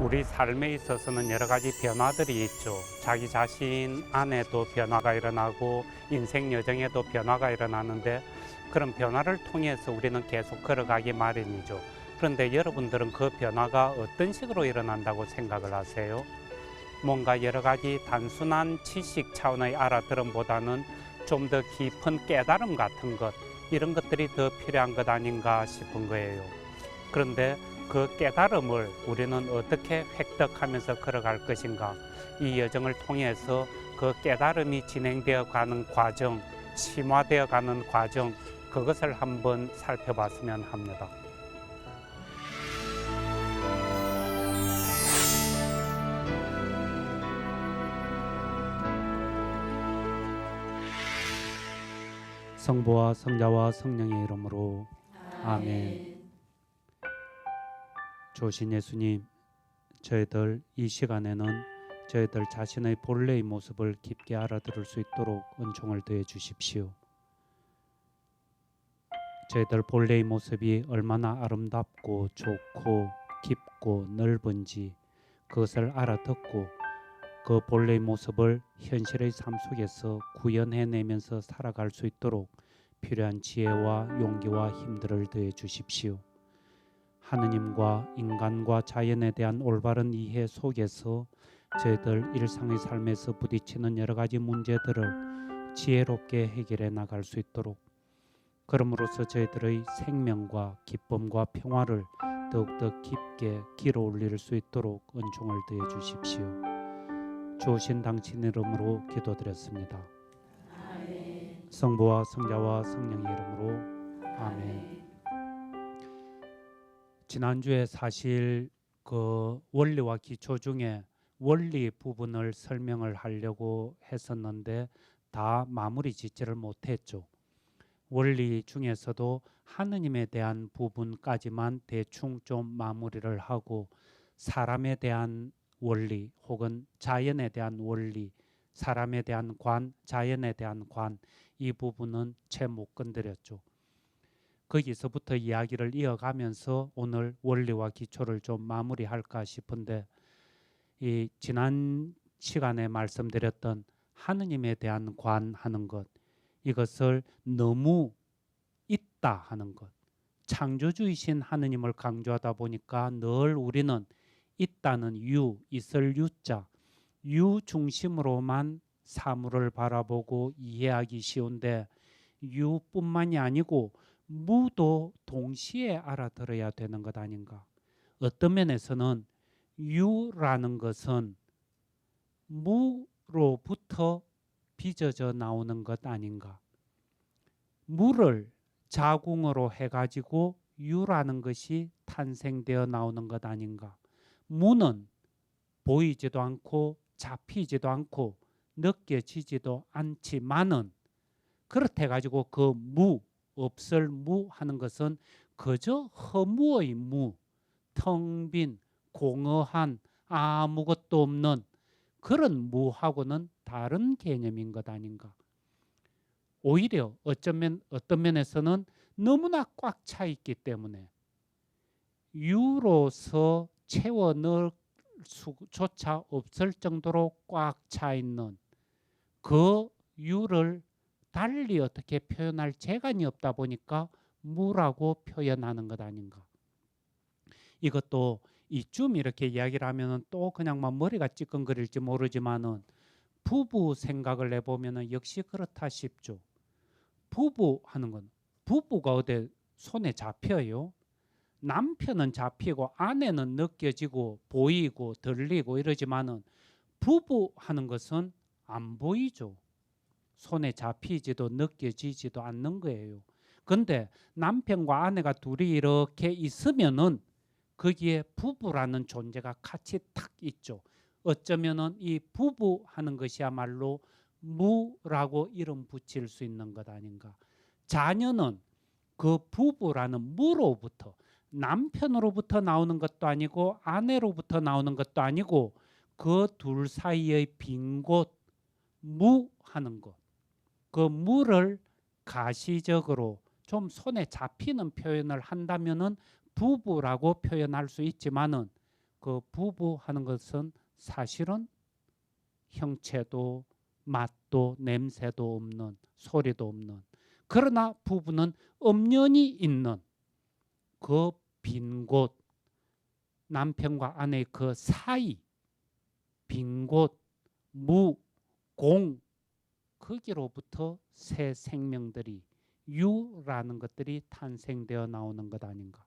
우리 삶에 있어서는 여러 가지 변화들이 있죠. 자기 자신 안에도 변화가 일어나고 인생 여정에도 변화가 일어나는데 그런 변화를 통해서 우리는 계속 걸어가기 마련이죠. 그런데 여러분들은 그 변화가 어떤 식으로 일어난다고 생각을 하세요? 뭔가 여러 가지 단순한 지식 차원의 알아들음보다는 좀 더 깊은 깨달음 같은 것, 이런 것들이 더 필요한 것 아닌가 싶은 거예요. 그런데 그 깨달음을 우리는 어떻게 획득하면서 걸어갈 것인가, 이 여정을 통해서 그 깨달음이 진행되어 가는 과정, 심화되어 가는 과정, 그것을 한번 살펴봤으면 합니다. 성부와 성자와 성령의 이름으로 아멘. 조신 예수님, 저희들 이 시간에는 저희들 자신의 본래의 모습을 깊게 알아들을 수 있도록 은총을 더해 주십시오. 저희들 본래의 모습이 얼마나 아름답고 좋고 깊고 넓은지 그것을 알아듣고 그 본래의 모습을 현실의 삶 속에서 구현해내면서 살아갈 수 있도록 필요한 지혜와 용기와 힘들을 더해 주십시오. 하느님과 인간과 자연에 대한 올바른 이해 속에서 저희들 일상의 삶에서 부딪히는 여러 가지 문제들을 지혜롭게 해결해 나갈 수 있도록, 그럼으로써 저희들의 생명과 기쁨과 평화를 더욱더 깊게 길어 올릴 수 있도록 은총을 더해 주십시오. 주신 당신 이름으로 기도드렸습니다. 아멘. 성부와 성자와 성령의 이름으로 아멘. 지난주에 사실 그 원리와 기초 중에 원리 부분을 설명을 하려고 했었는데 다 마무리 짓지를 못했죠. 원리 중에서도 하느님에 대한 부분까지만 대충 좀 마무리를 하고, 사람에 대한 원리 혹은 자연에 대한 원리, 사람에 대한 관, 자연에 대한 관, 이 부분은 채 못 건드렸죠. 거기서부터 이야기를 이어가면서 오늘 원리와 기초를 좀 마무리할까 싶은데, 이 지난 시간에 말씀드렸던 하느님에 대한 관하는 것, 이것을 너무 있다 하는 것, 창조주이신 하느님을 강조하다 보니까 늘 우리는 있다는 유, 있을 유자, 유 중심으로만 사물을 바라보고 이해하기 쉬운데, 유뿐만이 아니고 무도 동시에 알아들어야 되는 것 아닌가. 어떤 면에서는 유라는 것은 무로부터 빚어져 나오는 것 아닌가. 무를 자궁으로 해가지고 유라는 것이 탄생되어 나오는 것 아닌가. 무는 보이지도 않고 잡히지도 않고 느껴지지도 않지만은, 그렇게 해가지고 그 무, 없을 무 하는 것은 그저 허무의 무, 텅 빈 공허한 아무것도 없는 그런 무하고는 다른 개념인 것 아닌가. 오히려 어떤 면에서는 너무나 꽉 차 있기 때문에 유로서 채워 넣을 수조차 없을 정도로 꽉 차 있는 그 유를 달리 어떻게 표현할 재간이 없다 보니까 무라고 표현하는 것 아닌가. 이것도 이쯤 이렇게 이야기를 하면 또 그냥 막 머리가 찌끈거릴지 모르지만은, 부부 생각을 해보면 역시 그렇다 싶죠. 부부 하는 건 부부가 어디 손에 잡혀요? 남편은 잡히고 아내는 느껴지고 보이고 들리고 이러지만은 부부 하는 것은 안 보이죠. 손에 잡히지도 느껴지지도 않는 거예요. 근데 남편과 아내가 둘이 이렇게 있으면은 거기에 부부라는 존재가 같이 탁 있죠. 어쩌면은 이 부부 하는 것이야말로 무라고 이름 붙일 수 있는 것 아닌가. 자녀는 그 부부라는 무로부터, 남편으로부터 나오는 것도 아니고 아내로부터 나오는 것도 아니고 그 둘 사이의 빈 곳, 무 하는 것, 그 무를 가시적으로 좀 손에 잡히는 표현을 한다면은 부부라고 표현할 수 있지만은, 그 부부 하는 것은 사실은 형체도 맛도 냄새도 없는, 소리도 없는, 그러나 부부는 엄연히 있는 그 빈 곳, 남편과 아내의 그 사이, 빈 곳, 무, 공, 거기로부터 새 생명들이, 유라는 것들이 탄생되어 나오는 것 아닌가.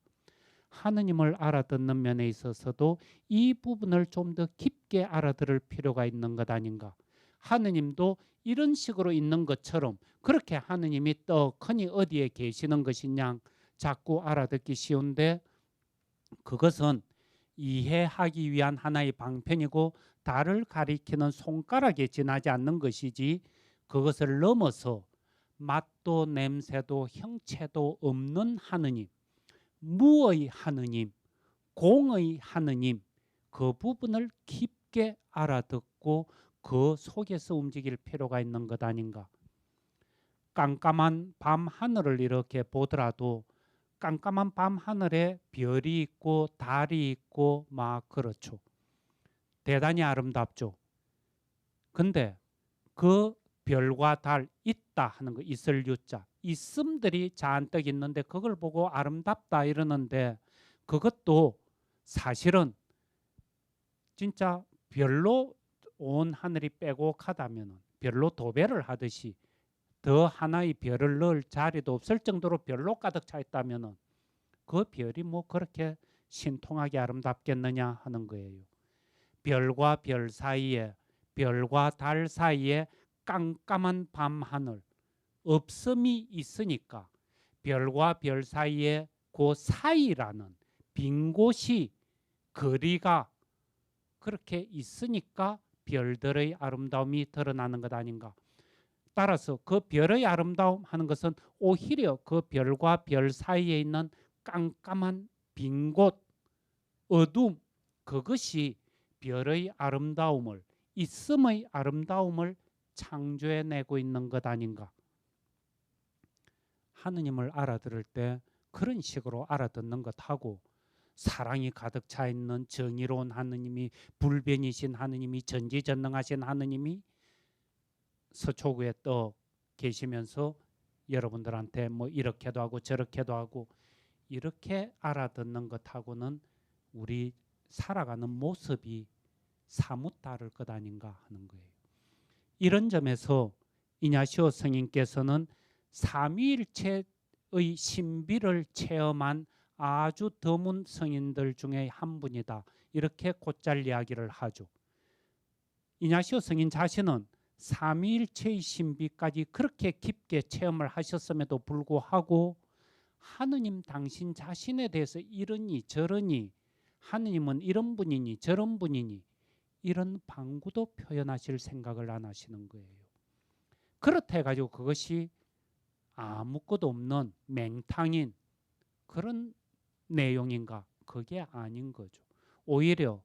하느님을 알아듣는 면에 있어서도 이 부분을 좀 더 깊게 알아들을 필요가 있는 것 아닌가. 하느님도 이런 식으로 있는 것처럼 그렇게 하느님이 떡하니 어디에 계시는 것이냐 자꾸 알아듣기 쉬운데, 그것은 이해하기 위한 하나의 방편이고 달을 가리키는 손가락에 지나지 않는 것이지, 그것을 넘어서 맛도 냄새도 형체도 없는 하느님, 무의 하느님, 공의 하느님, 그 부분을 깊게 알아듣고 그 속에서 움직일 필요가 있는 것 아닌가. 깜깜한 밤 하늘을 이렇게 보더라도 깜깜한 밤 하늘에 별이 있고 달이 있고 막 그렇죠. 대단히 아름답죠. 근데 그 별과 달, 있다 하는 거, 있을 유자, 있음들이 잔뜩 있는데 그걸 보고 아름답다 이러는데, 그것도 사실은 진짜 별로 온 하늘이 빼곡하다면, 별로 도배를 하듯이 더 하나의 별을 넣을 자리도 없을 정도로 별로 가득 차 있다면 그 별이 뭐 그렇게 신통하게 아름답겠느냐 하는 거예요. 별과 별 사이에, 별과 달 사이에 깜깜한 밤하늘, 없음이 있으니까 별과 별 사이에 그 사이라는 빈 곳이, 거리가 그렇게 있으니까 별들의 아름다움이 드러나는 것 아닌가. 따라서 그 별의 아름다움 하는 것은 오히려 그 별과 별 사이에 있는 깜깜한 빈 곳, 어둠, 그것이 별의 아름다움을, 있음의 아름다움을 창조해내고 있는 것 아닌가. 하느님을 알아들을 때 그런 식으로 알아듣는 것하고, 사랑이 가득 차 있는 정의로운 하느님이, 불변이신 하느님이, 전지전능하신 하느님이 서초구에 떠 계시면서 여러분들한테 뭐 이렇게도 하고 저렇게도 하고, 이렇게 알아듣는 것하고는 우리 살아가는 모습이 사뭇 다를 것 아닌가 하는 거예요. 이런 점에서 이냐시오 성인께서는 삼위일체의 신비를 체험한 아주 드문 성인들 중에 한 분이다, 이렇게 곧잘 이야기를 하죠. 이냐시오 성인 자신은 삼위일체의 신비까지 그렇게 깊게 체험을 하셨음에도 불구하고 하느님 당신 자신에 대해서 이러니 저러니, 하느님은 이런 분이니 저런 분이니, 이런 방구도 표현하실 생각을 안 하시는 거예요. 그렇다 해가지고 그것이 아무것도 없는 맹탕인 그런 내용인가? 그게 아닌 거죠. 오히려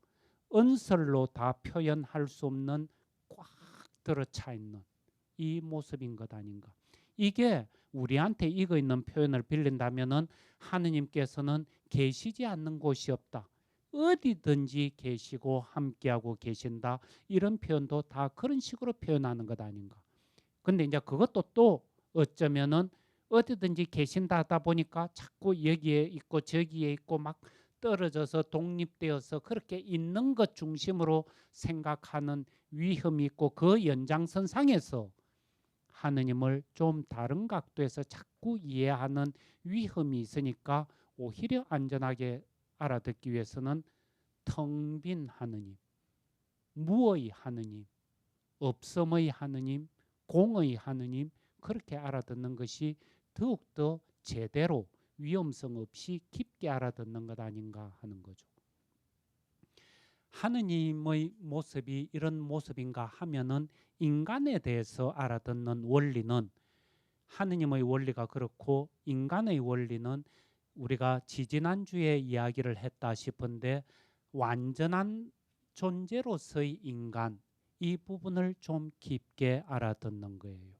언설로 다 표현할 수 없는 꽉 들어차 있는 이 모습인 것 아닌가. 이게 우리한테 익어 있는 표현을 빌린다면은, 하느님께서는 계시지 않는 곳이 없다, 어디든지 계시고 함께하고 계신다, 이런 표현도 다 그런 식으로 표현하는 것 아닌가. 근데 이제 그것도 또 어쩌면은 어디든지 계신다 하다 보니까 자꾸 여기에 있고 저기에 있고 막 떨어져서 독립되어서 그렇게 있는 것 중심으로 생각하는 위험이 있고, 그 연장선상에서 하느님을 좀 다른 각도에서 자꾸 이해하는 위험이 있으니까, 오히려 안전하게 알아듣기 위해서는 텅 빈 하느님, 무의 하느님, 없음의 하느님, 공의 하느님, 그렇게 알아듣는 것이 더욱더 제대로 위험성 없이 깊게 알아듣는 것 아닌가 하는 거죠. 하느님의 모습이 이런 모습인가 하면은, 인간에 대해서 알아듣는 원리는, 하느님의 원리가 그렇고 인간의 원리는 우리가 지지난주에 이야기를 했다 싶은데, 완전한 존재로서의 인간, 이 부분을 좀 깊게 알아듣는 거예요.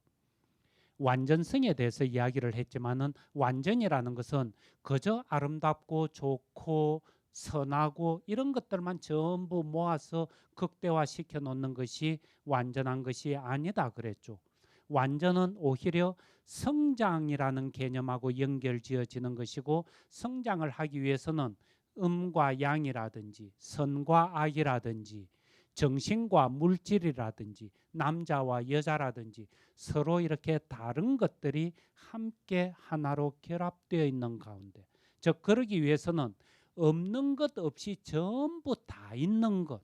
완전성에 대해서 이야기를 했지만은, 완전이라는 것은 그저 아름답고 좋고 선하고 이런 것들만 전부 모아서 극대화시켜 놓는 것이 완전한 것이 아니다 그랬죠. 완전은 오히려 성장이라는 개념하고 연결지어지는 것이고, 성장을 하기 위해서는 음과 양이라든지 선과 악이라든지 정신과 물질이라든지 남자와 여자라든지 서로 이렇게 다른 것들이 함께 하나로 결합되어 있는 가운데, 즉 그러기 위해서는 없는 것 없이 전부 다 있는 것,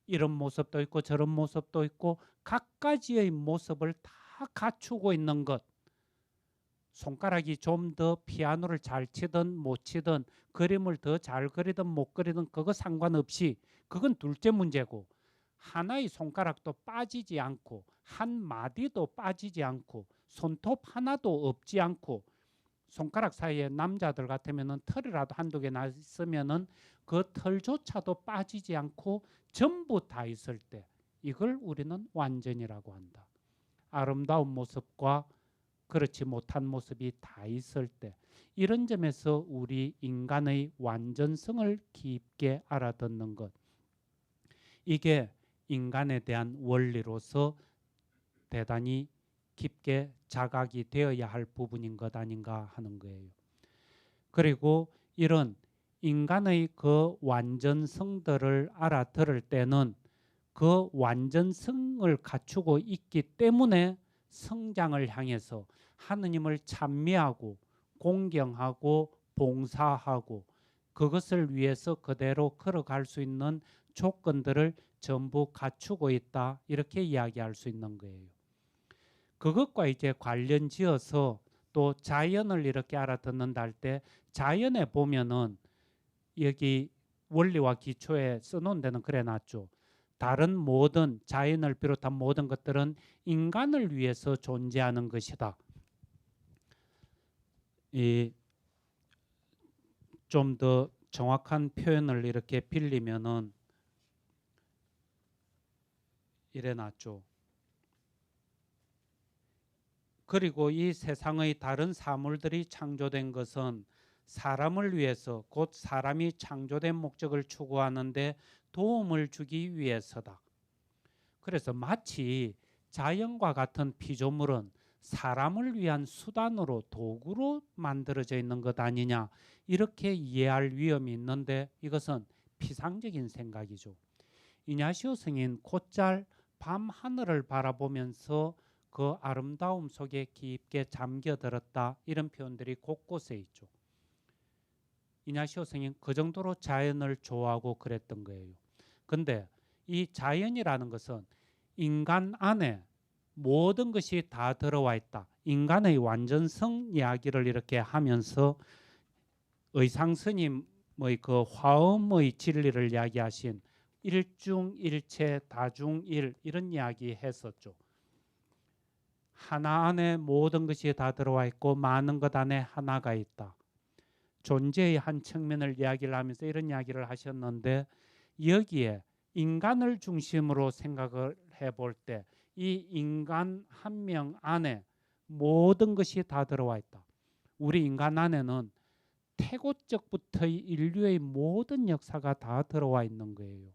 이런 모습도 있고 저런 모습도 있고 각가지의 모습을 다 갖추고 있는 것, 손가락이 좀 더 피아노를 잘 치든 못 치든 그림을 더 잘 그리든 못 그리든 그거 상관없이 그건 둘째 문제고, 하나의 손가락도 빠지지 않고 한 마디도 빠지지 않고 손톱 하나도 없지 않고, 손가락 사이에 남자들 같으면은 털이라도 한두 개 났으면은 그 털조차도 빠지지 않고 전부 다 있을 때, 이걸 우리는 완전이라고 한다. 아름다운 모습과 그렇지 못한 모습이 다 있을 때, 이런 점에서 우리 인간의 완전성을 깊게 알아듣는 것, 이게 인간에 대한 원리로서 대단히 깊게 자각이 되어야 할 부분인 것 아닌가 하는 거예요. 그리고 이런 인간의 그 완전성들을 알아들을 때는 그 완전성을 갖추고 있기 때문에 성장을 향해서 하느님을 찬미하고 공경하고 봉사하고 그것을 위해서 그대로 걸어갈 수 있는 조건들을 전부 갖추고 있다, 이렇게 이야기할 수 있는 거예요. 그것과 이제 관련 지어서 또 자연을 이렇게 알아듣는다 할 때, 자연에 보면은 여기 원리와 기초에 써놓은 데는 그래 놨죠. 다른 모든 자연을 비롯한 모든 것들은 인간을 위해서 존재하는 것이다. 좀 더 정확한 표현을 이렇게 빌리면은 이래 놨죠. 그리고 이 세상의 다른 사물들이 창조된 것은 사람을 위해서, 곧 사람이 창조된 목적을 추구하는데 도움을 주기 위해서다. 그래서 마치 자연과 같은 피조물은 사람을 위한 수단으로, 도구로 만들어져 있는 것 아니냐, 이렇게 이해할 위험이 있는데, 이것은 피상적인 생각이죠. 이냐시오 성인 곧잘 밤 하늘을 바라보면서 그 아름다움 속에 깊게 잠겨들었다, 이런 표현들이 곳곳에 있죠. 이냐시오 성인 그 정도로 자연을 좋아하고 그랬던 거예요. 근데 이 자연이라는 것은 인간 안에 모든 것이 다 들어와 있다, 인간의 완전성 이야기를 이렇게 하면서 의상 스님의 그 화엄의 진리를 이야기하신 일중일체 다중일, 이런 이야기 했었죠. 하나 안에 모든 것이 다 들어와 있고 많은 것 안에 하나가 있다. 존재의 한 측면을 이야기를 하면서 이런 이야기를 하셨는데, 여기에 인간을 중심으로 생각을 해볼 때 이 인간 한 명 안에 모든 것이 다 들어와 있다. 우리 인간 안에는 태고적부터의 인류의 모든 역사가 다 들어와 있는 거예요.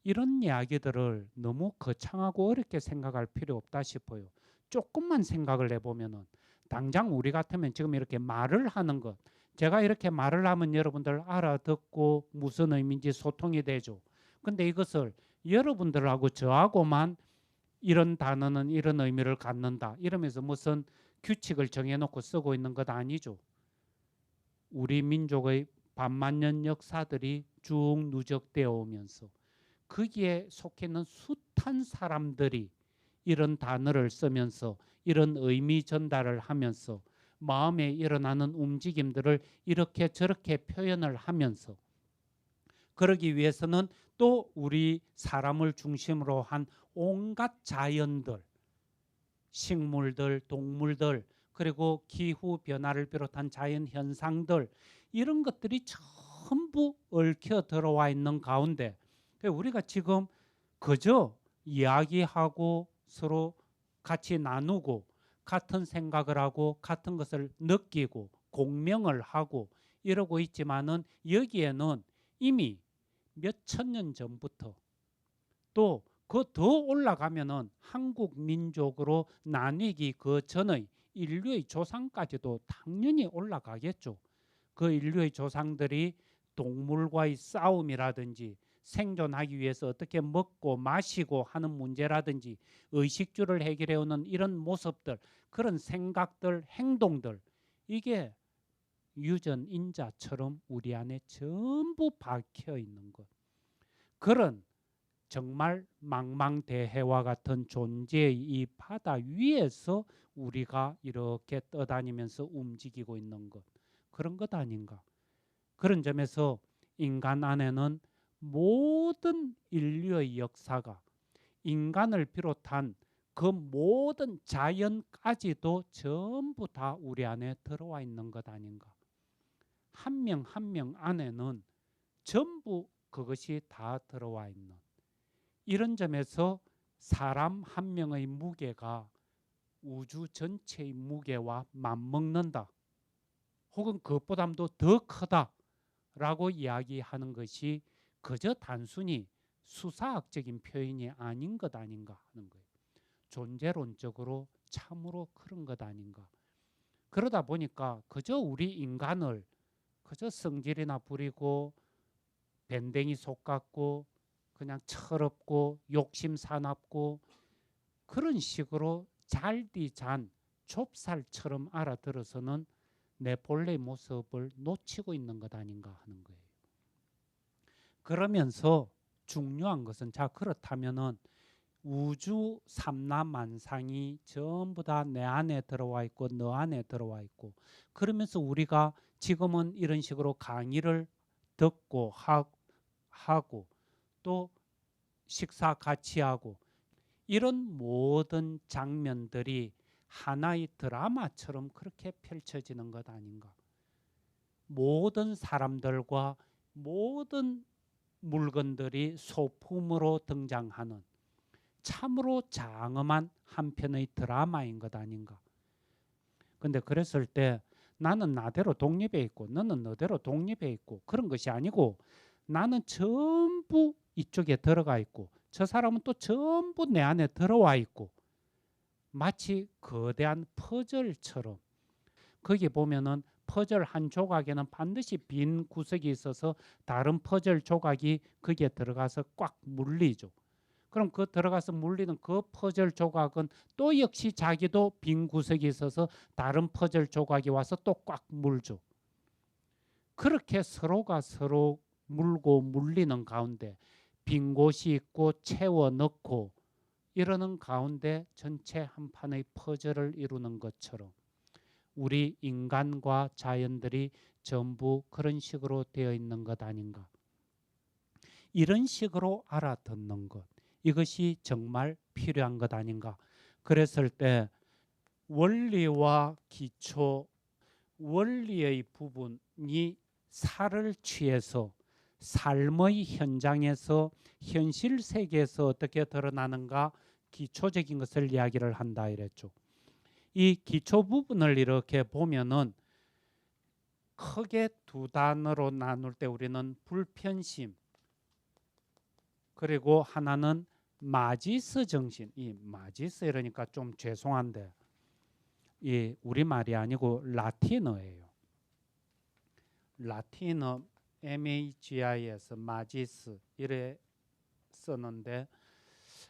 이런 이야기들을 너무 거창하고 어렵게 생각할 필요 없다 싶어요. 조금만 생각을 해보면은, 당장 우리 같으면 지금 이렇게 말을 하는 것, 제가 이렇게 말을 하면 여러분들 알아듣고 무슨 의미인지 소통이 되죠. 근데 이것을 여러분들하고 저하고만 이런 단어는 이런 의미를 갖는다 이러면서 무슨 규칙을 정해놓고 쓰고 있는 것 아니죠. 우리 민족의 반만년 역사들이 쭉 누적되어 오면서 거기에 속해 있는 숱한 사람들이 이런 단어를 쓰면서 이런 의미 전달을 하면서 마음에 일어나는 움직임들을 이렇게 저렇게 표현을 하면서, 그러기 위해서는 또 우리 사람을 중심으로 한 온갖 자연들, 식물들, 동물들, 그리고 기후 변화를 비롯한 자연 현상들, 이런 것들이 전부 얽혀 들어와 있는 가운데 우리가 지금 그저 이야기하고 서로 같이 나누고 같은 생각을 하고 같은 것을 느끼고 공명을 하고 이러고 있지만은 여기에는 이미 몇 천 년 전부터 또 그 더 올라가면은 한국 민족으로 나뉘기 그 전의 인류의 조상까지도 당연히 올라가겠죠. 그 인류의 조상들이 동물과의 싸움이라든지 생존하기 위해서 어떻게 먹고 마시고 하는 문제라든지 의식주를 해결해오는 이런 모습들, 그런 생각들, 행동들, 이게 유전인자처럼 우리 안에 전부 박혀 있는 것. 그런 정말 망망대해와 같은 존재의 이 바다 위에서 우리가 이렇게 떠다니면서 움직이고 있는 것, 그런 것 아닌가. 그런 점에서 인간 안에는 모든 인류의 역사가 인간을 비롯한 그 모든 자연까지도 전부 다 우리 안에 들어와 있는 것 아닌가. 한 명 한 명 안에는 전부 그것이 다 들어와 있는, 이런 점에서 사람 한 명의 무게가 우주 전체의 무게와 맞먹는다, 혹은 그것보다도 더 크다라고 이야기하는 것이 그저 단순히 수사학적인 표현이 아닌 것 아닌가 하는 거예요. 존재론적으로 참으로 그런 것 아닌가. 그러다 보니까 그저 우리 인간을 그저 성질이나 부리고 밴댕이 속 같고 그냥 철없고 욕심 사납고 그런 식으로 잘디잔 좁쌀처럼 알아들어서는 내 본래의 모습을 놓치고 있는 것 아닌가 하는 거예요. 그러면서 중요한 것은, 자 그렇다면은 우주 삼라만상이 전부 다 내 안에 들어와 있고 너 안에 들어와 있고, 그러면서 우리가 지금은 이런 식으로 강의를 듣고 하고 또 식사 같이 하고, 이런 모든 장면들이 하나의 드라마처럼 그렇게 펼쳐지는 것 아닌가. 모든 사람들과 모든 물건들이 소품으로 등장하는 참으로 장엄한 한편의 드라마인 것 아닌가. 근데 그랬을 때 나는 나대로 독립해 있고 너는 너대로 독립해 있고 그런 것이 아니고, 나는 전부 이쪽에 들어가 있고 저 사람은 또 전부 내 안에 들어와 있고, 마치 거대한 퍼즐처럼. 거기 보면은 퍼즐 한 조각에는 반드시 빈 구석이 있어서 다른 퍼즐 조각이 거기에 들어가서 꽉 물리죠. 그럼 그 들어가서 물리는 그 퍼즐 조각은 또 역시 자기도 빈 구석이 있어서 다른 퍼즐 조각이 와서 또 꽉 물죠. 그렇게 서로가 서로 물고 물리는 가운데 빈 곳이 있고 채워 넣고 이러는 가운데 전체 한 판의 퍼즐을 이루는 것처럼 우리 인간과 자연들이 전부 그런 식으로 되어 있는 것 아닌가. 이런 식으로 알아듣는 것, 이것이 정말 필요한 것 아닌가. 그랬을 때 원리와 기초, 원리의 부분이 살을 취해서 삶의 현장에서 현실 세계에서 어떻게 드러나는가, 기초적인 것을 이야기를 한다 이랬죠. 이 기초 부분을 이렇게 보면은 크게 두 단어로 나눌 때 우리는 불편심, 그리고 하나는 마지스 정신. 이 마지스 이러니까 좀 죄송한데 이 우리말이 아니고 라틴어예요. 라틴어 MAGI에서 마지스 이래 쓰는데,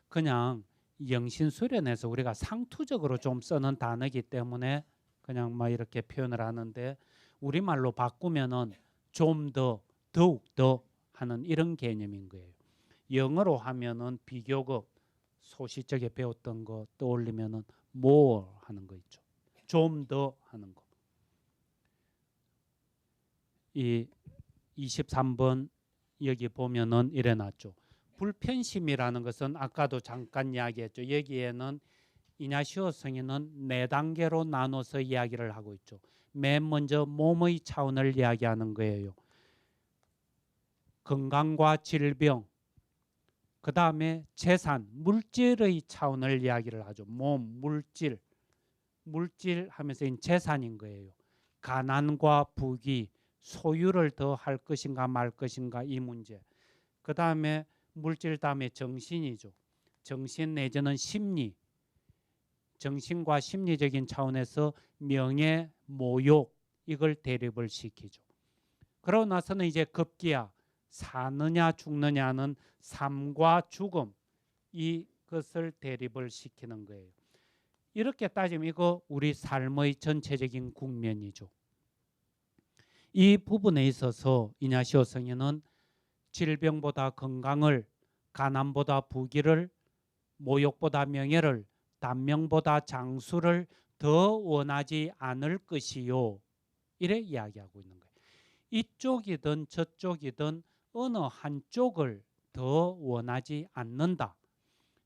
그냥 영신수련에서 우리가 상투적으로 좀 쓰는 단어이기 때문에 그냥 막 이렇게 표현을 하는데, 우리말로 바꾸면은 좀 더, 더욱 더 하는 이런 개념인 거예요. 영어로 하면은 비교급 소시적에 배웠던 거 떠올리면은 more 하는 거 있죠. 좀 더 하는 거. 이 23번 여기 보면은 이래 놨죠. 불편심이라는 것은 아까도 잠깐 이야기했죠. 여기에는 이냐시오 성인은 네 단계로 나눠서 이야기를 하고 있죠. 맨 먼저 몸의 차원을 이야기하는 거예요. 건강과 질병, 그 다음에 재산, 물질의 차원을 이야기를 하죠. 몸, 물질 하면서 재산인 거예요. 가난과 부귀, 소유를 더 할 것인가 말 것인가 이 문제. 그 다음에 물질 다음에 정신이죠. 정신 내지는 심리. 정신과 심리적인 차원에서 명예, 모욕 이걸 대립을 시키죠. 그러고 나서는 이제 급기야 사느냐 죽느냐는 삶과 죽음 이것을 대립을 시키는 거예요. 이렇게 따지면 이거 우리 삶의 전체적인 국면이죠. 이 부분에 있어서 이냐시오 성인은 질병보다 건강을, 가난보다 부귀를, 모욕보다 명예를, 단명보다 장수를 더 원하지 않을 것이요. 이래 이야기하고 있는 거예요. 이쪽이든 저쪽이든 어느 한쪽을 더 원하지 않는다.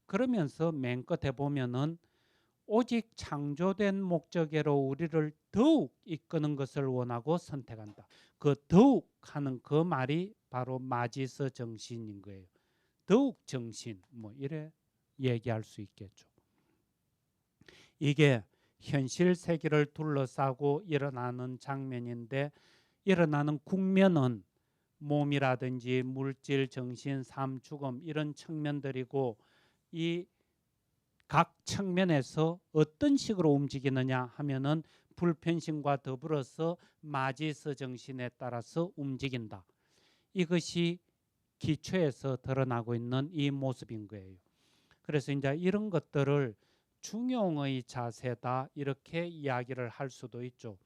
그러면서 맨 끝에 보면은 오직 창조된 목적으로 우리를 더욱 이끄는 것을 원하고 선택한다. 그 더욱 하는 그 말이 바로 마지서 정신인 거예요. 더욱 정신 뭐 이래 얘기할 수 있겠죠. 이게 현실 세계를 둘러싸고 일어나는 장면인데 일어나는 국면은 몸이라든지 물질, 정신, 삶, 죽음 이런 측면들이고 이 각 측면에서 어떤 식으로 움직이느냐 하면은 불편심과 더불어서 마지서 정신에 따라서 움직인다. 이것이 기초에서 드러나고 있는 이 모습인 거예요. 그래서 이제 이런 것들을 중용의 자세다 이렇게 이야기를 할 수도 있죠.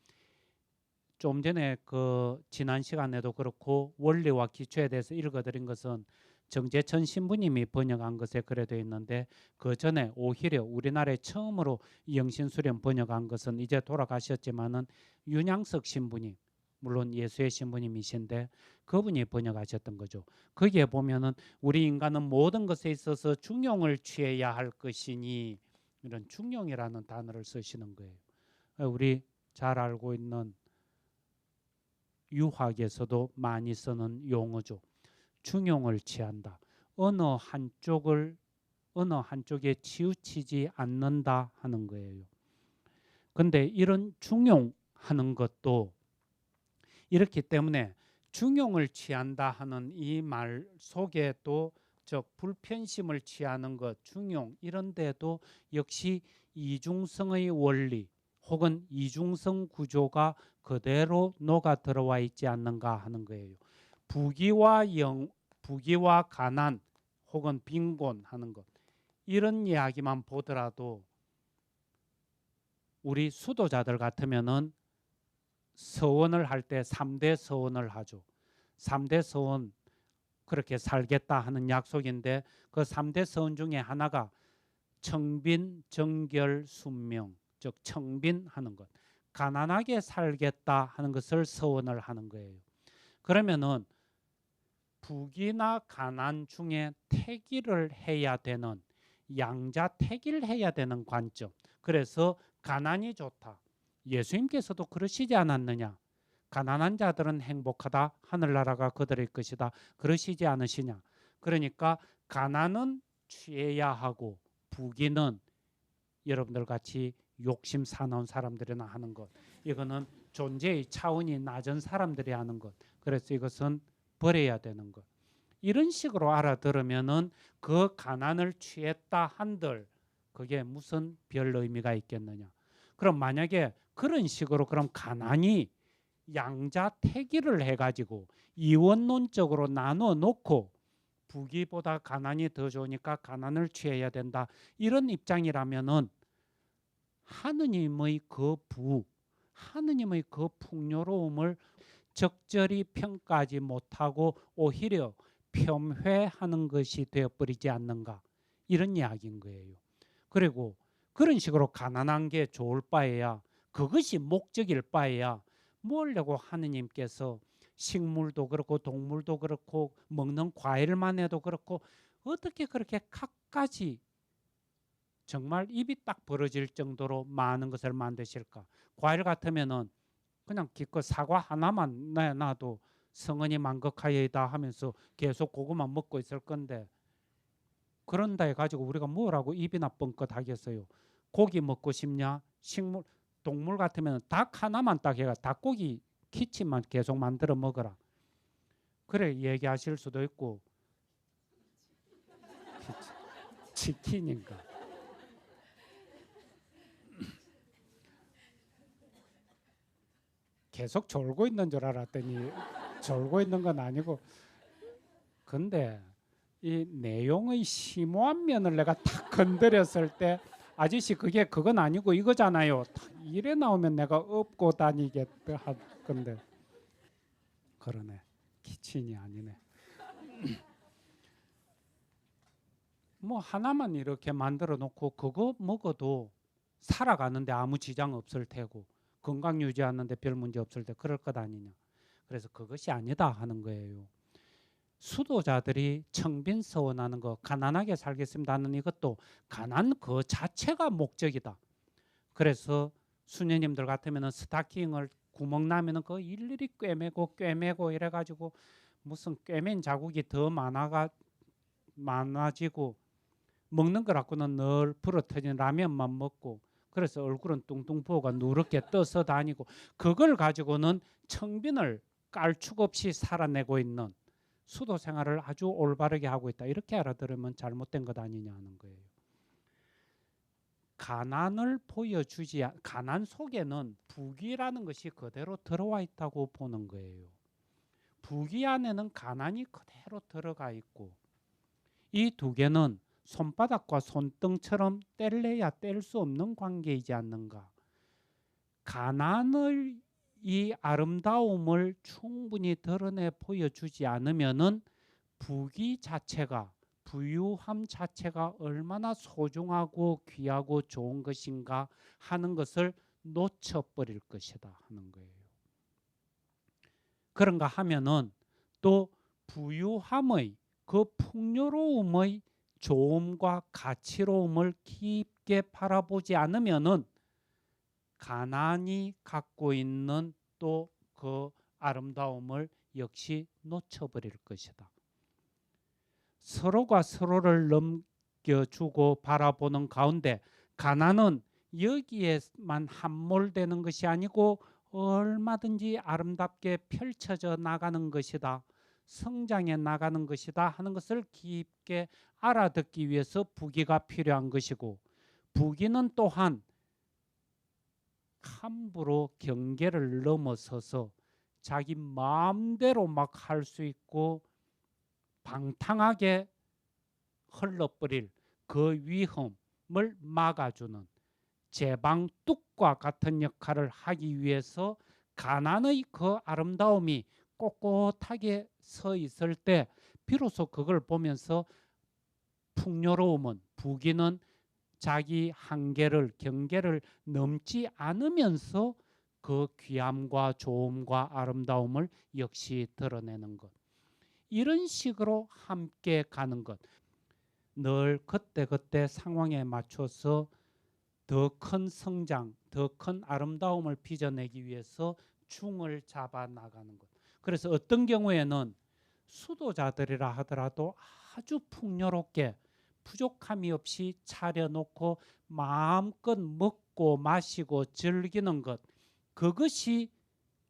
좀 전에 그 지난 시간에도 그렇고 원리와 기초에 대해서 읽어드린 것은 정재천 신부님이 번역한 것에 그래 되어 있는데 그 전에 오히려 우리나라에 처음으로 영신수련 번역한 것은 이제 돌아가셨지만은 윤양석 신부님, 물론 예수의 신부님이신데 그분이 번역하셨던 거죠. 거기에 보면은 우리 인간은 모든 것에 있어서 중용을 취해야 할 것이니 이런 중용이라는 단어를 쓰시는 거예요. 우리 잘 알고 있는 유학에서도 많이 쓰는 용어죠. 중용을 취한다. 어느 한쪽에 치우치지 않는다 하는 거예요. 근데 이런 중용하는 것도 이렇기 때문에 중용을 취한다 하는 이 말 속에 또 즉 불편심을 취하는 것, 중용 이런 데도 역시 이중성의 원리 혹은 이중성 구조가 그대로 녹아 들어와 있지 않는가 하는 거예요. 부귀와 가난 혹은 빈곤 하는 것 이런 이야기만 보더라도 우리 수도자들 같으면은 서원을 할 때 3대 서원을 하죠. 3대 서원 그렇게 살겠다 하는 약속인데 그 3대 서원 중에 하나가 청빈, 정결, 순명 즉 청빈하는 것 가난하게 살겠다 하는 것을 서원을 하는 거예요. 그러면은 부귀나 가난 중에 택일을 해야 되는 양자택일 해야 되는 관점. 그래서 가난이 좋다. 예수님께서도 그러시지 않았느냐. 가난한 자들은 행복하다. 하늘나라가 그들의 것이다. 그러시지 않으시냐. 그러니까 가난은 취해야 하고 부귀는 여러분들 같이 욕심 사나운 사람들이나 하는 것. 이거는 존재의 차원이 낮은 사람들이 하는 것. 그래서 이것은 버려야 되는 것. 이런 식으로 알아들으면은 그 가난을 취했다 한들 그게 무슨 별 의미가 있겠느냐. 그럼 만약에 그런 식으로 그럼 가난이 양자택일을 해가지고 이원론적으로 나눠 놓고 부귀보다 가난이 더 좋으니까 가난을 취해야 된다. 이런 입장이라면은 하느님의 그 하느님의 그 풍요로움을 적절히 평가하지 못하고 오히려 폄훼하는 것이 되어버리지 않는가 이런 이야기인 거예요. 그리고 그런 식으로 가난한 게 좋을 바에야 그것이 목적일 바에야 뭐려고 하느님께서 식물도 그렇고 동물도 그렇고 먹는 과일만 해도 그렇고 어떻게 그렇게 갖가지 정말 입이 딱 벌어질 정도로 많은 것을 만드실까. 과일 같으면은 그냥 기껏 사과 하나만 내놔도 성은이 만극하여이다 하면서 계속 그것만 먹고 있을 건데 그런다 해가지고 우리가 뭐라고 입이나 뻥끗 하겠어요. 고기 먹고 싶냐? 동물 같으면 닭 하나만 딱 해가 닭고기 키친만 계속 만들어 먹어라. 그래 얘기하실 수도 있고 치킨인가. 계속 졸고 있는 줄 알았더니 졸고 있는 건 아니고, 근데 이 내용의 심오한 면을 내가 탁 건드렸을 때 아저씨 그건 아니고 이거잖아요. 이래 나오면 내가 업고 다니겠다 할 건데 그러네. 키친이 아니네. 뭐 하나만 이렇게 만들어 놓고 그거 먹어도 살아가는데 아무 지장 없을 테고 건강 유지하는데 별 문제 없을 때 그럴 것 아니냐. 그래서 그것이 아니다 하는 거예요. 수도자들이 청빈 서원하는 거, 가난하게 살겠습니다 하는 이것도 가난 그 자체가 목적이다. 그래서 수녀님들 같으면 스타킹을 구멍 나면은 그 일일이 꿰매고 이래가지고 무슨 꿰맨 자국이 더 많아지고 먹는 거 갖고는 늘 불어터진 라면만 먹고, 그래서 얼굴은 뚱뚱 부어가 누렇게 떠서 다니고, 그걸 가지고는 청빈을 깔축 없이 살아내고 있는 수도 생활을 아주 올바르게 하고 있다. 이렇게 알아들으면 잘못된 것 아니냐는 거예요. 가난을 보여주지, 가난 속에는 부귀라는 것이 그대로 들어와 있다고 보는 거예요. 부귀 안에는 가난이 그대로 들어가 있고, 이 두 개는 손바닥과 손등처럼 뗄래야 뗄 수 없는 관계이지 않는가. 가난을, 이 아름다움을 충분히 드러내 보여주지 않으면은 부귀 자체가, 부유함 자체가 얼마나 소중하고 귀하고 좋은 것인가 하는 것을 놓쳐버릴 것이다 하는 거예요. 그런가 하면은 또 부유함의 그 풍요로움의 좋음과 가치로움을 깊게 바라보지 않으면은 가난이 갖고 있는 또 그 아름다움을 역시 놓쳐버릴 것이다. 서로가 서로를 넘겨주고 바라보는 가운데 가난은 여기에만 함몰되는 것이 아니고 얼마든지 아름답게 펼쳐져 나가는 것이다. 성장해 나가는 것이다 하는 것을 깊게 알아듣기 위해서 부귀가 필요한 것이고, 부귀는 또한 함부로 경계를 넘어서서 자기 마음대로 막 할 수 있고 방탕하게 흘러버릴 그 위험을 막아주는 제방뚝과 같은 역할을 하기 위해서 가난의 그 아름다움이 꼿꼿하게 서 있을 때 비로소 그걸 보면서 풍요로움은, 부귀는 자기 한계를, 경계를 넘지 않으면서 그 귀함과 좋음과 아름다움을 역시 드러내는 것. 이런 식으로 함께 가는 것. 늘 그때그때 상황에 맞춰서 더 큰 성장, 더 큰 아름다움을 빚어내기 위해서 중을 잡아 나가는 것. 그래서 어떤 경우에는 수도자들이라 하더라도 아주 풍요롭게 부족함이 없이 차려놓고 마음껏 먹고 마시고 즐기는 것, 그것이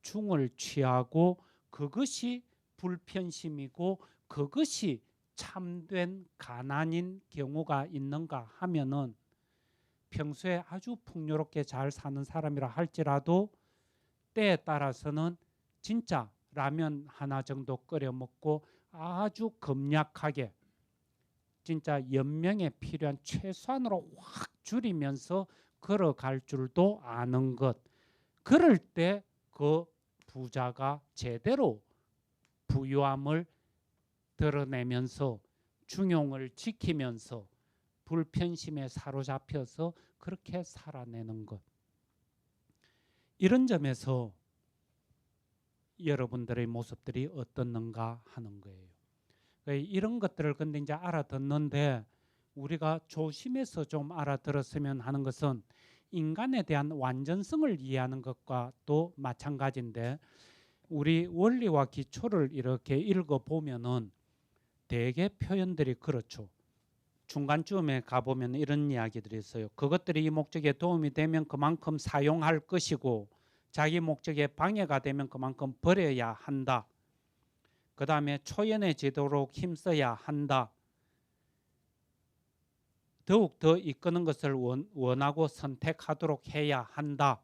중을 취하고 그것이 불편심이고 그것이 참된 가난인 경우가 있는가 하면은 평소에 아주 풍요롭게 잘 사는 사람이라 할지라도 때에 따라서는 진짜 라면 하나 정도 끓여 먹고 아주 검약하게 진짜 연명에 필요한 최소한으로 확 줄이면서 걸어갈 줄도 아는 것. 그럴 때 그 부자가 제대로 부유함을 드러내면서 중용을 지키면서 불편심에 사로잡혀서 그렇게 살아내는 것. 이런 점에서 여러분들의 모습들이 어떻는가 하는 거예요. 이런 것들을 근데 이제 알아듣는데 우리가 조심해서 좀 알아들었으면 하는 것은 인간에 대한 완전성을 이해하는 것과 또 마찬가지인데, 우리 원리와 기초를 이렇게 읽어보면은 대개 표현들이 그렇죠. 중간쯤에 가보면 이런 이야기들이 있어요. 그것들이 이 목적에 도움이 되면 그만큼 사용할 것이고, 자기 목적에 방해가 되면 그만큼 버려야 한다. 그 다음에 초연해지도록 힘써야 한다. 더욱 더 이끄는 것을 원하고 선택하도록 해야 한다.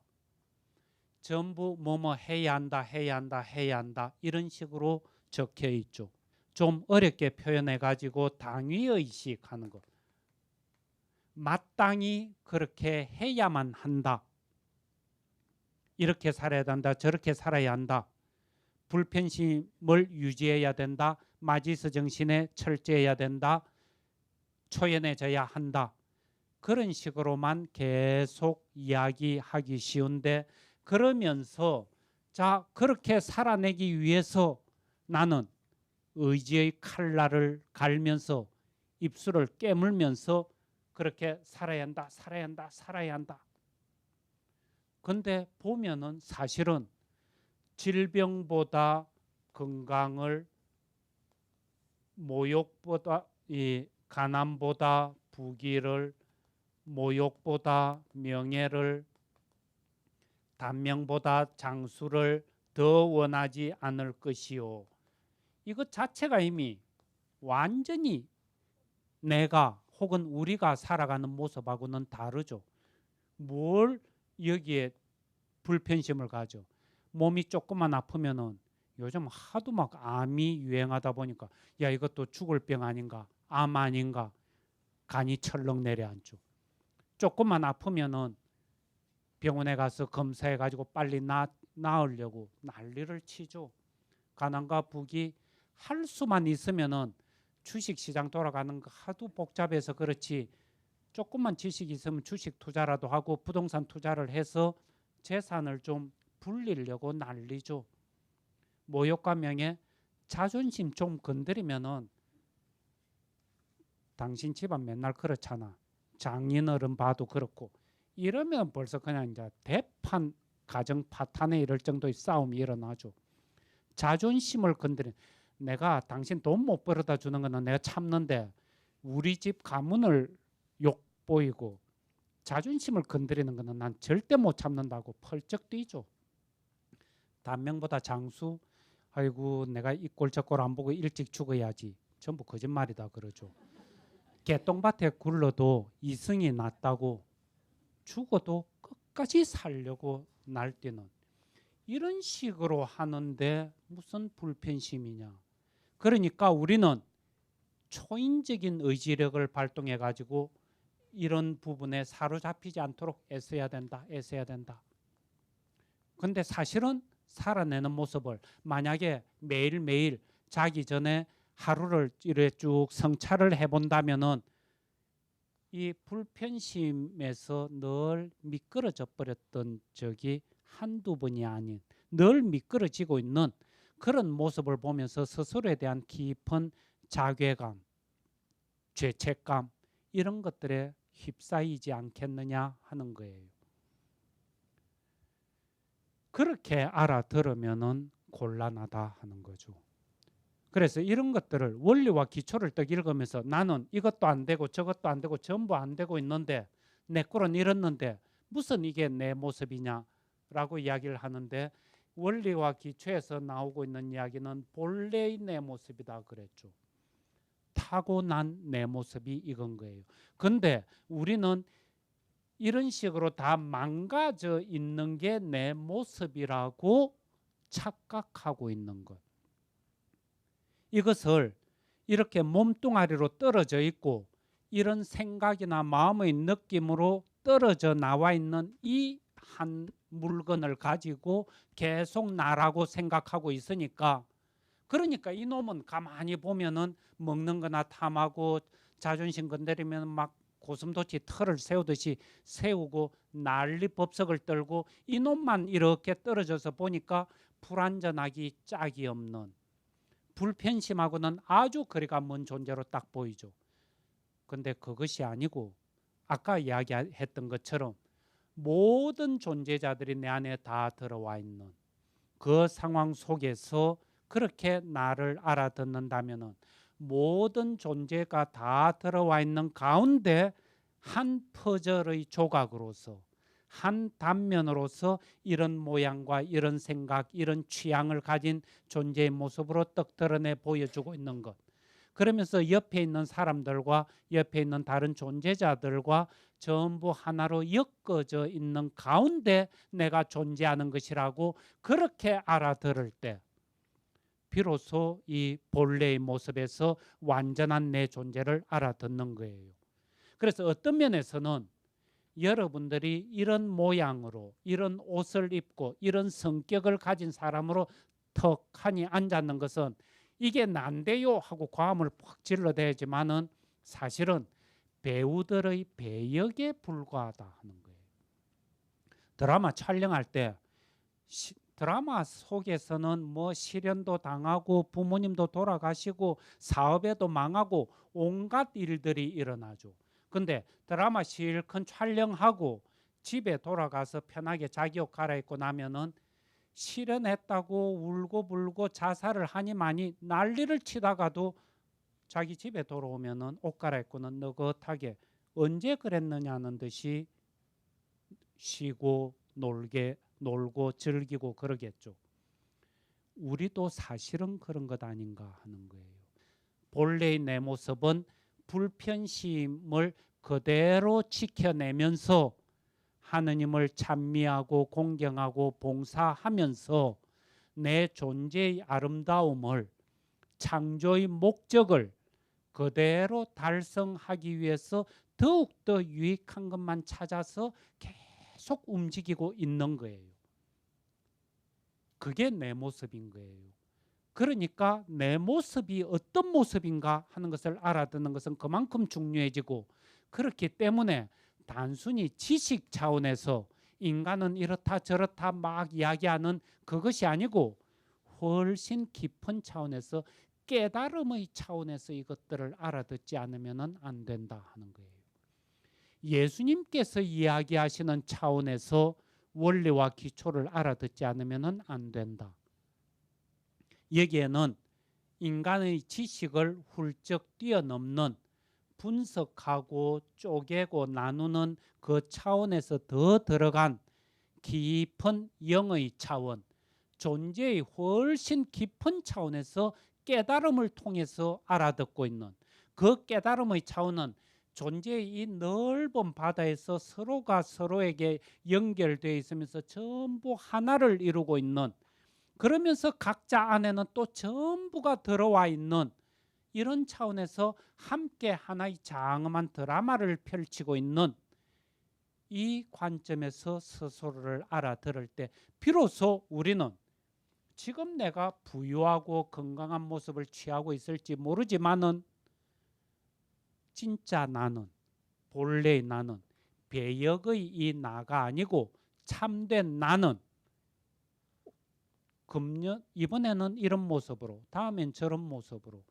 전부 뭐뭐 해야 한다, 해야 한다, 해야 한다 이런 식으로 적혀 있죠. 좀 어렵게 표현해 가지고 당위의식 하는 것. 마땅히 그렇게 해야만 한다. 이렇게 살아야 한다. 저렇게 살아야 한다. 불편심을 유지해야 된다. 마지스 정신에 철저해야 된다. 초연해져야 한다. 그런 식으로만 계속 이야기하기 쉬운데 그러면서 자 그렇게 살아내기 위해서 나는 의지의 칼날을 갈면서 입술을 깨물면서 그렇게 살아야 한다. 살아야 한다. 살아야 한다. 근데 보면은 사실은 질병보다 건강을 모욕보다 이 가난보다 부귀를 모욕보다 명예를 단명보다 장수를 더 원하지 않을 것이요. 이것 자체가 이미 완전히 내가 혹은 우리가 살아가는 모습하고는 다르죠. 뭘 여기에 불편심을 가져. 몸이 조금만 아프면은 요즘 하도 막 암이 유행하다 보니까 야 이것도 죽을 병 아닌가, 암 아닌가, 간이 철렁 내려앉죠. 조금만 아프면은 병원에 가서 검사해 가지고 빨리 나으려고 난리를 치죠. 가난과 부귀 할 수만 있으면은 주식시장 돌아가는 거 하도 복잡해서 그렇지 조금만 지식이 있으면 주식 투자라도 하고 부동산 투자를 해서 재산을 좀 불리려고 난리죠. 모욕과 명예, 자존심 좀 건드리면은 당신 집안 맨날 그렇잖아. 장인어른 봐도 그렇고 이러면 벌써 그냥 이제 대판 가정 파탄에 이를 정도의 싸움이 일어나죠. 자존심을 건드린 내가 당신 돈 못 벌어다 주는 거는 내가 참는데 우리 집 가문을 욕보이고 자존심을 건드리는 거는 난 절대 못 참는다고 펄쩍 뛰죠. 단명보다 장수 아이고 내가 이 꼴 저 꼴 안 보고 일찍 죽어야지. 전부 거짓말이다 그러죠. 개똥밭에 굴러도 이승이 낫다고 죽어도 끝까지 살려고 날뛰는 이런 식으로 하는데 무슨 불편심이냐. 그러니까 우리는 초인적인 의지력을 발동해 가지고 이런 부분에 사로잡히지 않도록 애써야 된다. 애써야 된다. 근데 사실은 살아내는 모습을 만약에 매일매일 자기 전에 하루를 이렇게 쭉 성찰을 해본다면은 이 불편심에서 늘 미끄러져 버렸던 적이 한두 번이 아닌 늘 미끄러지고 있는 그런 모습을 보면서 스스로에 대한 깊은 자괴감, 죄책감 이런 것들에 휩싸이지 않겠느냐 하는 거예요. 그렇게 알아들으면은 곤란하다 하는 거죠. 그래서 이런 것들을 원리와 기초를 딱 읽으면서 나는 이것도 안 되고 저것도 안 되고 전부 안 되고 있는데 내 꼴은 이렇는데 무슨 이게 내 모습이냐라고 이야기를 하는데 원리와 기초에서 나오고 있는 이야기는 본래의 내 모습이다 그랬죠. 타고난 내 모습이 이건 거예요. 근데 우리는 이런 식으로 다 망가져 있는 게 내 모습이라고 착각하고 있는 것. 이것을 이렇게 몸뚱아리로 떨어져 있고 이런 생각이나 마음의 느낌으로 떨어져 나와 있는 이 한 물건을 가지고 계속 나라고 생각하고 있으니까 그러니까 이놈은 가만히 보면은 먹는 거나 탐하고 자존심 건드리면 막 고슴도치 털을 세우듯이 세우고 난리 법석을 떨고 이놈만 이렇게 떨어져서 보니까 불완전하기 짝이 없는 불편심하고는 아주 거리가 먼 존재로 딱 보이죠. 근데 그것이 아니고 아까 이야기했던 것처럼 모든 존재자들이 내 안에 다 들어와 있는 그 상황 속에서 그렇게 나를 알아듣는다면은 모든 존재가 다 들어와 있는 가운데 한 퍼즐의 조각으로서 한 단면으로서 이런 모양과 이런 생각, 이런 취향을 가진 존재의 모습으로 떡 드러내 보여주고 있는 것. 그러면서 옆에 있는 사람들과 옆에 있는 다른 존재자들과 전부 하나로 엮어져 있는 가운데 내가 존재하는 것이라고 그렇게 알아들을 때 비로소 이 본래의 모습에서 완전한 내 존재를 알아듣는 거예요. 그래서 어떤 면에서는 여러분들이 이런 모양으로 이런 옷을 입고 이런 성격을 가진 사람으로 턱하니 앉았는 것은 이게 난데요 하고 과음을 팍 질러대지만은 사실은 배우들의 배역에 불과하다 하는 거예요. 드라마 촬영할 때 드라마 속에서는 뭐 실연도 당하고 부모님도 돌아가시고 사업에도 망하고 온갖 일들이 일어나죠. 근데 드라마 실컷 촬영하고 집에 돌아가서 편하게 자기 옷 갈아입고 나면은 실현했다고 울고 불고 자살을 하니 많이 난리를 치다가도 자기 집에 돌아오면은 옷 갈아입고는 느긋하게 언제 그랬느냐는 듯이 쉬고 놀고 즐기고 그러겠죠. 우리도 사실은 그런 것 아닌가 하는 거예요. 본래의 내 모습은 불편심을 그대로 지켜내면서 하느님을 찬미하고 공경하고 봉사하면서 내 존재의 아름다움을 창조의 목적을 그대로 달성하기 위해서 더욱더 유익한 것만 찾아서 계속 움직이고 있는 거예요. 그게 내 모습인 거예요. 그러니까 내 모습이 어떤 모습인가 하는 것을 알아듣는 것은 그만큼 중요해지고, 그렇기 때문에 단순히 지식 차원에서 인간은 이렇다 저렇다 막 이야기하는 그것이 아니고 훨씬 깊은 차원에서 깨달음의 차원에서 이것들을 알아듣지 않으면 안 된다 하는 거예요. 예수님께서 이야기하시는 차원에서 원리와 기초를 알아듣지 않으면 안 된다. 여기에는 인간의 지식을 훌쩍 뛰어넘는 분석하고 쪼개고 나누는 그 차원에서 더 들어간 깊은 영의 차원, 존재의 훨씬 깊은 차원에서 깨달음을 통해서 알아듣고 있는 그 깨달음의 차원은 존재의 이 넓은 바다에서 서로가 서로에게 연결되어 있으면서 전부 하나를 이루고 있는, 그러면서 각자 안에는 또 전부가 들어와 있는 이런 차원에서 함께 하나의 장엄한 드라마를 펼치고 있는 이 관점에서 스스로를 알아들을 때 비로소 우리는 지금 내가 부유하고 건강한 모습을 취하고 있을지 모르지만은 진짜 나는, 본래의 나는, 배역의 이 나가 아니고 참된 나는 이번에는 이런 모습으로, 다음엔 저런 모습으로,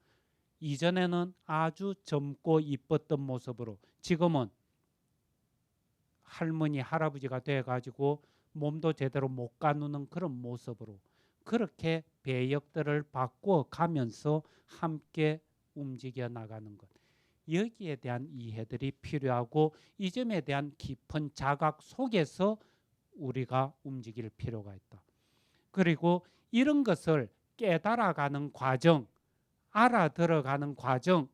이전에는 아주 젊고 이뻤던 모습으로, 지금은 할머니 할아버지가 돼가지고 몸도 제대로 못 가누는 그런 모습으로, 그렇게 배역들을 바꾸어 가면서 함께 움직여 나가는 것, 여기에 대한 이해들이 필요하고 이 점에 대한 깊은 자각 속에서 우리가 움직일 필요가 있다. 그리고 이런 것을 깨달아가는 과정, 알아들어가는 과정,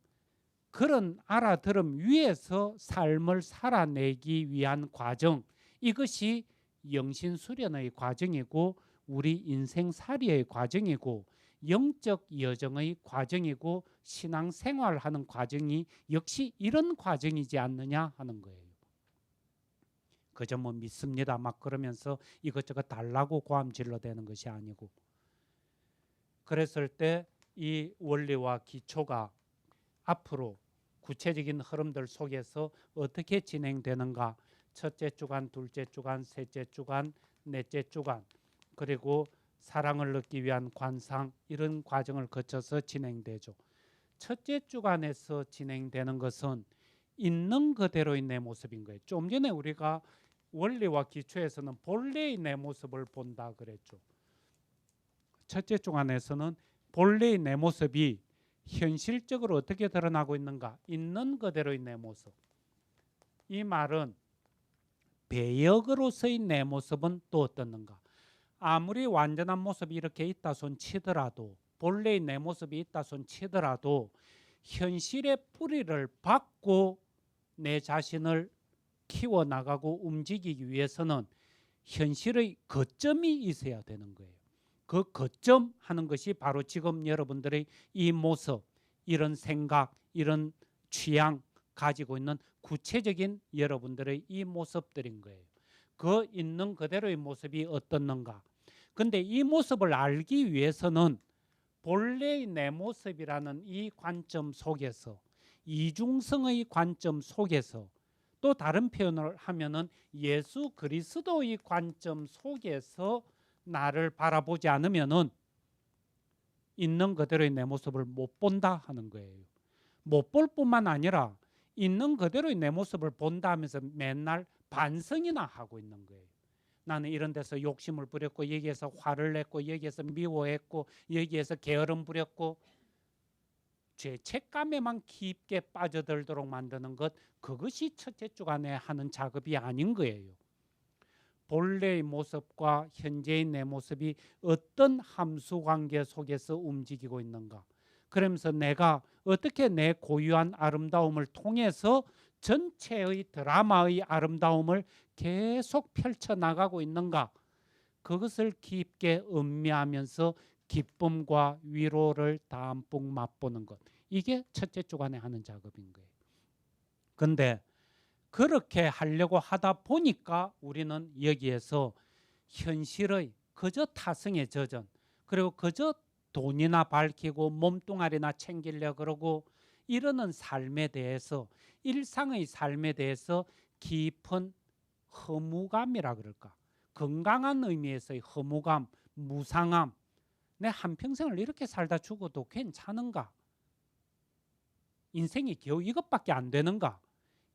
그런 알아들음 위에서 삶을 살아내기 위한 과정, 이것이 영신수련의 과정이고 우리 인생살이의 과정이고 영적 여정의 과정이고 신앙생활하는 과정이 역시 이런 과정이지 않느냐 하는 거예요. 그저 뭐 믿습니다 막 그러면서 이것저것 달라고 고함 질러대는 것이 아니고, 그랬을 때 이 원리와 기초가 앞으로 구체적인 흐름들 속에서 어떻게 진행되는가, 첫째 주간, 둘째 주간, 셋째 주간, 넷째 주간, 그리고 사랑을 얻기 위한 관상, 이런 과정을 거쳐서 진행되죠. 첫째 주간에서 진행되는 것은 있는 그대로의 내 모습인 거예요. 좀 전에 우리가 원리와 기초에서는 본래의 내 모습을 본다 그랬죠. 첫째 주간에서는 본래의 내 모습이 현실적으로 어떻게 드러나고 있는가, 있는 그대로의 내 모습. 이 말은 배역으로서의 내 모습은 또 어떻는가? 아무리 완전한 모습이 이렇게 있다 손 치더라도, 본래의 내 모습이 있다 손 치더라도 현실의 뿌리를 받고 내 자신을 키워나가고 움직이기 위해서는 현실의 거점이 있어야 되는 거예요. 그 거점 하는 것이 바로 지금 여러분들의 이 모습, 이런 생각, 이런 취향 가지고 있는 구체적인 여러분들의 이 모습들인 거예요. 그 있는 그대로의 모습이 어떻는가. 근데 이 모습을 알기 위해서는 본래의 내 모습이라는 이 관점 속에서, 이중성의 관점 속에서, 또 다른 표현을 하면은 예수 그리스도의 관점 속에서 나를 바라보지 않으면은 있는 그대로의 내 모습을 못 본다 하는 거예요. 못 볼 뿐만 아니라 있는 그대로의 내 모습을 본다 하면서 맨날 반성이나 하고 있는 거예요. 나는 이런 데서 욕심을 부렸고, 여기에서 화를 냈고, 여기에서 미워했고, 여기에서 게으름 부렸고, 죄책감에만 깊게 빠져들도록 만드는 것, 그것이 첫째 주간에 하는 작업이 아닌 거예요. 본래의 모습과 현재의 내 모습이 어떤 함수관계 속에서 움직이고 있는가. 그러면서 내가 어떻게 내 고유한 아름다움을 통해서 전체의 드라마의 아름다움을 계속 펼쳐나가고 있는가. 그것을 깊게 음미하면서 기쁨과 위로를 담뿍 맛보는 것. 이게 첫째 주간에 하는 작업인 거예요. 근데 그렇게 하려고 하다 보니까 우리는 여기에서 현실의 그저 타성에 젖은, 그리고 그저 돈이나 밝히고 몸뚱아리나 챙기려 그러고 이러는 삶에 대해서, 일상의 삶에 대해서 깊은 허무감이라 그럴까, 건강한 의미에서의 허무감, 무상함, 내 한평생을 이렇게 살다 죽어도 괜찮은가, 인생이 겨우 이것밖에 안 되는가,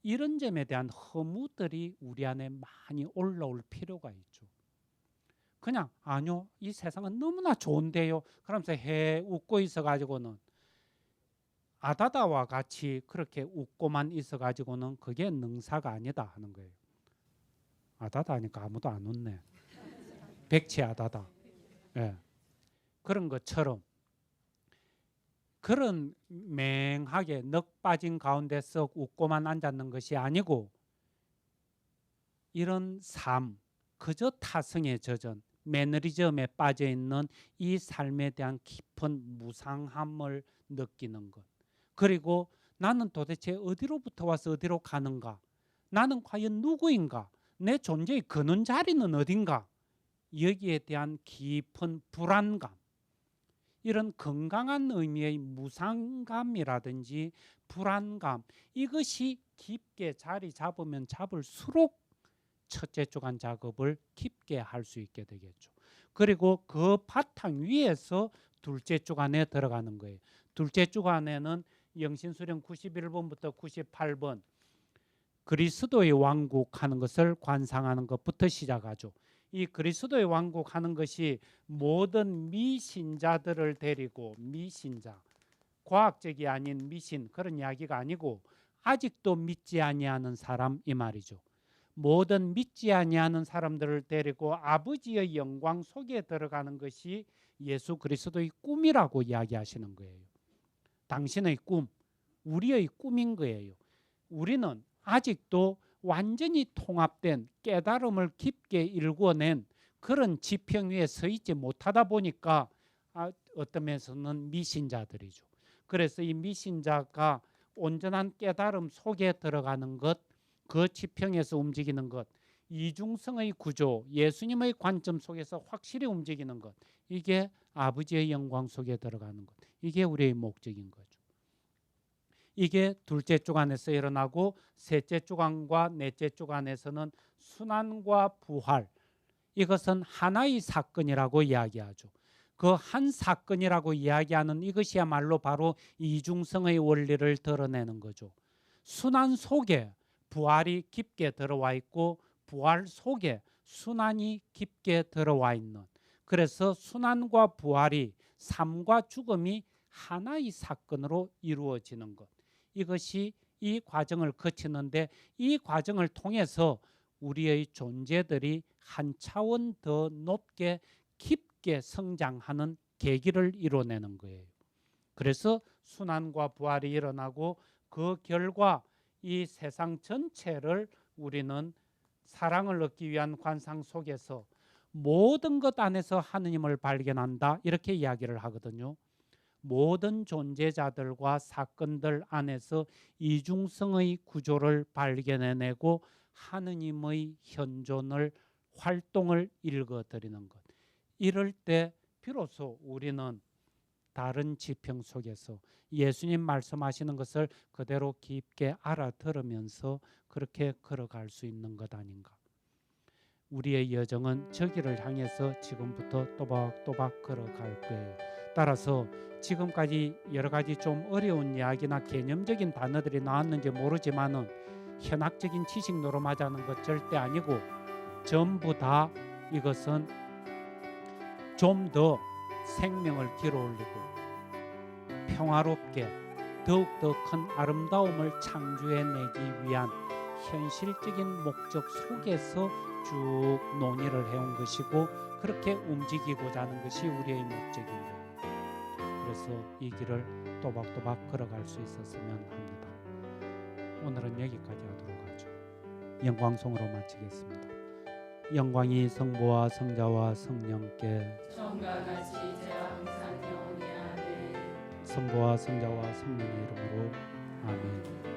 이런 점에 대한 허무들이 우리 안에 많이 올라올 필요가 있죠. 그냥 아니요, 이 세상은 너무나 좋은데요 그러면서 웃고 있어가지고는, 아다다와 같이 그렇게 웃고만 있어가지고는 그게 능사가 아니다 하는 거예요. 아다다 하니까 아무도 안 웃네. 백치 아다다. 예. 그런 것처럼 그런 맹하게 넋 빠진 가운데서 웃고만 앉았는 것이 아니고, 이런 삶, 그저 타성에 젖은 매너리즘에 빠져 있는 이 삶에 대한 깊은 무상함을 느끼는 것. 그리고 나는 도대체 어디로부터 와서 어디로 가는가? 나는 과연 누구인가? 내 존재의 근원 자리는 어딘가? 여기에 대한 깊은 불안감, 이런 건강한 의미의 무상감이라든지 불안감, 이것이 깊게 자리 잡으면 잡을수록 첫째 주간 작업을 깊게 할 수 있게 되겠죠. 그리고 그 바탕 위에서 둘째 주간에 들어가는 거예요. 둘째 주간에는 영신수령 91번부터 98번 그리스도의 왕국 하는 것을 관상하는 것부터 시작하죠. 이 그리스도의 왕국 하는 것이 모든 미신자들을 데리고, 미신자, 과학적이 아닌 미신, 그런 이야기가 아니고 아직도 믿지 아니하는 사람, 이 말이죠. 모든 믿지 아니하는 사람들을 데리고 아버지의 영광 속에 들어가는 것이 예수 그리스도의 꿈이라고 이야기하시는 거예요. 당신의 꿈, 우리의 꿈인 거예요. 우리는 아직도 완전히 통합된 깨달음을 깊게 일궈낸 그런 지평 위에 서 있지 못하다 보니까 어떤 면에서는 미신자들이죠. 그래서 이 미신자가 온전한 깨달음 속에 들어가는 것, 그 지평에서 움직이는 것, 이중성의 구조, 예수님의 관점 속에서 확실히 움직이는 것, 이게 아버지의 영광 속에 들어가는 것, 이게 우리의 목적인 거죠. 이게 둘째 주간에서 일어나고, 셋째 주간과 넷째 주간에서는 순환과 부활, 이것은 하나의 사건이라고 이야기하죠. 그 한 사건이라고 이야기하는 이것이야말로 바로 이중성의 원리를 드러내는 거죠. 순환 속에 부활이 깊게 들어와 있고, 부활 속에 순환이 깊게 들어와 있는, 그래서 순환과 부활이, 삶과 죽음이 하나의 사건으로 이루어지는 것, 이것이 이 과정을 거치는데, 이 과정을 통해서 우리의 존재들이 한 차원 더 높게 깊게 성장하는 계기를 이뤄내는 거예요. 그래서 순환과 부활이 일어나고 그 결과 이 세상 전체를 우리는 사랑을 얻기 위한 관상 속에서 모든 것 안에서 하느님을 발견한다, 이렇게 이야기를 하거든요. 모든 존재자들과 사건들 안에서 이중성의 구조를 발견해내고 하느님의 현존을, 활동을 읽어드리는 것. 이럴 때 비로소 우리는 다른 지평 속에서 예수님 말씀하시는 것을 그대로 깊게 알아들으면서 그렇게 걸어갈 수 있는 것 아닌가. 우리의 여정은 저기를 향해서 지금부터 또박또박 걸어갈 거예요. 따라서 지금까지 여러 가지 좀 어려운 이야기나 개념적인 단어들이 나왔는지 모르지만은 현학적인 지식 노름하자는 것 절대 아니고, 전부 다 이것은 좀 더 생명을 길어올리고 평화롭게 더욱더 큰 아름다움을 창조해내기 위한 현실적인 목적 속에서 쭉 논의를 해온 것이고, 그렇게 움직이고자 하는 것이 우리의 목적인 거예요. 그래서 이 길을 또박또박 걸어갈 수 있었으면 합니다. 오늘은 여기까지 하도록 하죠. 영광송으로 마치겠습니다. 영광이 성부와 성자와 성령께 처음과 같이 이제와 항상 영원히 아멘. 성부와 성자와 성령의 이름으로 아멘.